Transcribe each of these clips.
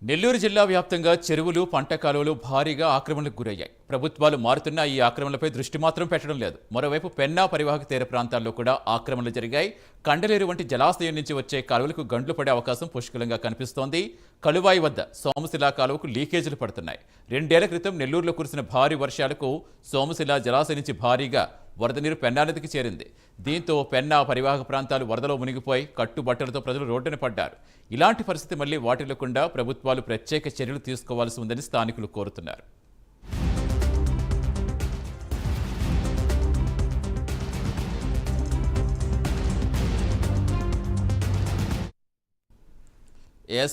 నెల్లూరు జిల్లా వ్యాప్తంగా చెరువులు, పంట కాలువలు భారీగా ఆక్రమణలకు గురయ్యాయి. ప్రభుత్వాలు మారుతున్నా ఈ ఆక్రమణలపై దృష్టి మాత్రం పెట్టడం లేదు. మరోవైపు పెన్నా పరివాహక తీర ప్రాంతాల్లో కూడా ఆక్రమణలు జరిగాయి. కండలేరు వంటి జలాశయం నుంచి వచ్చే కాలువలకు గండ్లు పడే అవకాశం పుష్కలంగా కనిపిస్తోంది. కలువాయి వద్ద సోమశిల కాలువకు లీకేజీలు పడుతున్నాయి. 2 ఏళ్ల క్రితం నెల్లూరులో కురిసిన భారీ వర్షాలకు సోమశిల జలాశయం నుంచి భారీగా వరద నీరు పెన్నా నదికి చేరింది. దీంతో పెన్నా పరివాహక ప్రాంతాలు వరదలో మునిగిపోయి కట్టుబట్టలతో ప్రజలు రోడ్డున పడ్డారు. ఇలాంటి పరిస్థితి మళ్లీ వాటిల్లకుండా ప్రభుత్వాలు ప్రత్యేక చర్యలు తీసుకోవాల్సి ఉందని స్థానికులు కోరుతున్నారు.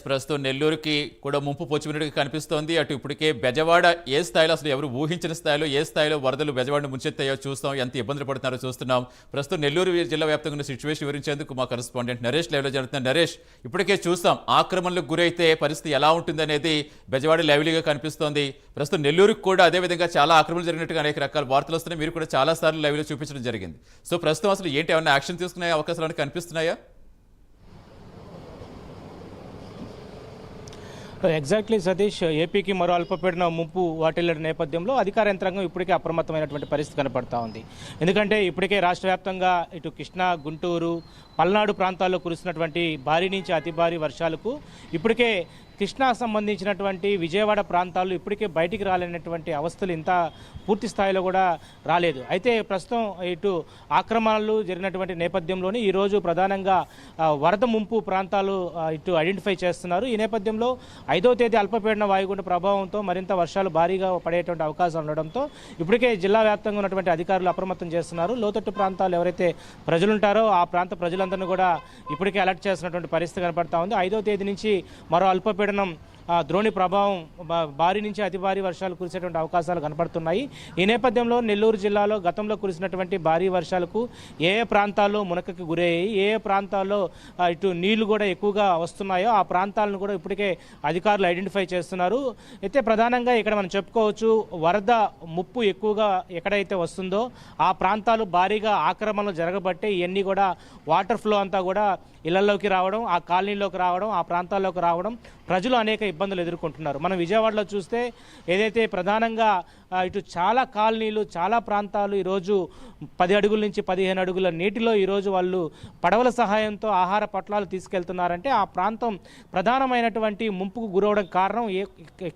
ప్రస్తుతం నెల్లూరుకి కూడా ముంపు పొచ్చినట్టుగా కనిపిస్తోంది. అటు ఇప్పటికే బెజవాడ ఏ స్థాయిలో, అసలు ఎవరు ఊహించిన స్థాయిలో ఏ స్థాయిలో వరదలు బెజవాడను ముంచెత్తాయో చూస్తాం. ఎంత ఇబ్బందులు పడుతున్నారో చూస్తున్నాం. ప్రస్తుతం నెల్లూరు జిల్లా వ్యాప్తంగా ఉన్న సిచ్యువేషన్ వివరించేందుకు మా కరెస్పాండెంట్ నరేష్ లైవ్లో జరుగుతున్న. నరేష్, ఇప్పటికే చూస్తాం ఆక్రమణలకు గురైతే పరిస్థితి ఎలా ఉంటుందనేది బెజవాడ లైవ్లీగా కనిపిస్తోంది. ప్రస్తుతం నెల్లూరుకు కూడా అదేవిధంగా చాలా ఆక్రమణలు జరిగినట్టుగా అనేక రకాల వార్తలు వస్తున్నాయి. మీరు కూడా చాలా సార్లు లైవ్లో చూపించడం జరిగింది. సో ప్రస్తుతం అసలు ఏంటి, ఏమైనా యాక్షన్ తీసుకునే అవకాశాలు కనిపిస్తున్నాయా? ఎగ్జాక్ట్లీ సతీష్, ఏపీకి మరో అల్పపీడన ముంపు వాటిల్లే నేపథ్యంలో అధికార యంత్రాంగం ఇప్పటికే అప్రమత్తమైనటువంటి పరిస్థితి కనపడతా ఉంది. ఎందుకంటే ఇప్పటికే రాష్ట్ర వ్యాప్తంగా ఇటు కృష్ణా, గుంటూరు, పల్నాడు ప్రాంతాల్లో కురుస్తున్నటువంటి భారీ నుంచి అతి భారీ వర్షాలకు ఇప్పటికే కృష్ణాకు సంబంధించినటువంటి విజయవాడ ప్రాంతాల్లో ఇప్పటికే బయటికి రాలేనటువంటి అవస్థలు ఇంత పూర్తి స్థాయిలో కూడా రాలేదు. అయితే ప్రస్తుతం ఇటు ఆక్రమణలు జరిగినటువంటి నేపథ్యంలోనే ఈరోజు ప్రధానంగా వరద ముంపు ప్రాంతాలు ఇటు ఐడెంటిఫై చేస్తున్నారు. ఈ నేపథ్యంలో 5వ తేదీ అల్పపీడన వాయుగుండ ప్రభావంతో మరింత వర్షాలు భారీగా పడేటువంటి అవకాశం ఉండడంతో ఇప్పటికే జిల్లా వ్యాప్తంగా ఉన్నటువంటి అధికారులు అప్రమత్తం చేస్తున్నారు. లోతట్టు ప్రాంతాలు ఎవరైతే ప్రజలుంటారో ఆ ప్రాంత ప్రజలందరినీ కూడా ఇప్పటికే అలర్ట్ చేస్తున్నటువంటి పరిస్థితి కనపడతా ఉంది. 5వ తేదీ నుంచి మరో అల్పపీడనం ద్రోణి ప్రభావం భారీ నుంచి అతి భారీ వర్షాలు కురిసేటువంటి అవకాశాలు కనపడుతున్నాయి. ఈ నేపథ్యంలో నెల్లూరు జిల్లాలో గతంలో కురిసినటువంటి భారీ వర్షాలకు ఏ ప్రాంతాల్లో మునకకి గురయ్యాయి, ఏ ప్రాంతాల్లో ఇటు నీళ్లు కూడా ఎక్కువగా వస్తున్నాయో ఆ ప్రాంతాలను కూడా ఇప్పటికే అధికారులు ఐడెంటిఫై చేస్తున్నారు. అయితే ప్రధానంగా ఇక్కడ మనం చెప్పుకోవచ్చు, వరద ముప్పు ఎక్కువగా ఎక్కడైతే వస్తుందో ఆ ప్రాంతాలు భారీగా ఆక్రమణలు జరగబట్టే ఇవన్నీ కూడా వాటర్ ఫ్లో అంతా కూడా ఇళ్లలోకి రావడం, ఆ కాలనీలోకి రావడం, ఆ ప్రాంతాల్లోకి రావడం, ప్రజలు అనేక ఇబ్బందులు ఎదుర్కొంటున్నారు. మనం విజయవాడలో చూస్తే ఏదైతే ప్రధానంగా ఇటు చాలా కాలనీలు, చాలా ప్రాంతాలు ఈరోజు 10 అడుగుల నుంచి 15 అడుగుల నీటిలో ఈరోజు వాళ్ళు పడవల సహాయంతో ఆహార పొట్లాలు తీసుకెళ్తున్నారంటే ఆ ప్రాంతం ప్రధానమైనటువంటి ముంపుకు గురవడం కారణం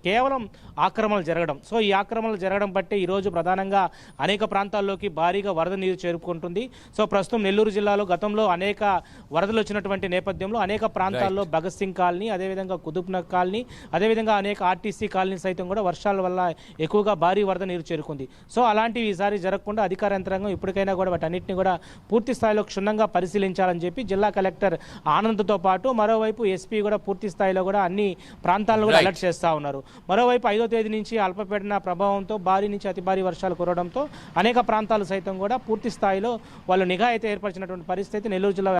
కేవలం ఆక్రమణలు జరగడం. సో ఈ ఆక్రమణలు జరగడం బట్టే ఈరోజు ప్రధానంగా అనేక ప్రాంతాల్లోకి భారీగా వరద నీరు చేరుకుంటుంది. సో ప్రస్తుతం నెల్లూరు జిల్లాలో గతంలో అనేక వరదలు వచ్చినటువంటి నేపథ్యంలో అనేక ప్రాంతాల్లో భగత్ సింగ్ కాలనీ, అదేవిధంగా కుతుబ్నగర్ కాలనీ, అదేవిధంగా అనేక ఆర్టీసీ కాలనీ సైతం కూడా వర్షాల వల్ల ఎక్కువగా భారీ వరద నీరు చేరుకుంది. సో అలాంటివి ఈసారి జరగకుండా అధికార యంత్రాంగం ఇప్పటికైనా కూడా వాటన్నిటిని కూడా పూర్తి స్థాయిలో క్షుణ్ణంగా పరిశీలించాలని చెప్పి జిల్లా కలెక్టర్ ఆనంద్తో పాటు మరోవైపు ఎస్పీ కూడా పూర్తి స్థాయిలో కూడా అన్ని ప్రాంతాలను కూడా అలర్ట్ చేస్తూ ఉన్నారు. మరోవైపు 5వ తేదీ నుంచి అల్పపీడన ప్రభావంతో భారీ నుంచి అతి భారీ వర్షాలు కురవడంతో అనేక ప్రాంతాలు సైతం కూడా పూర్తి స్థాయిలో వాళ్ళు నిఘా అయితే ఏర్పరిచినటువంటి పరిస్థితి నెల్లూరు జిల్లా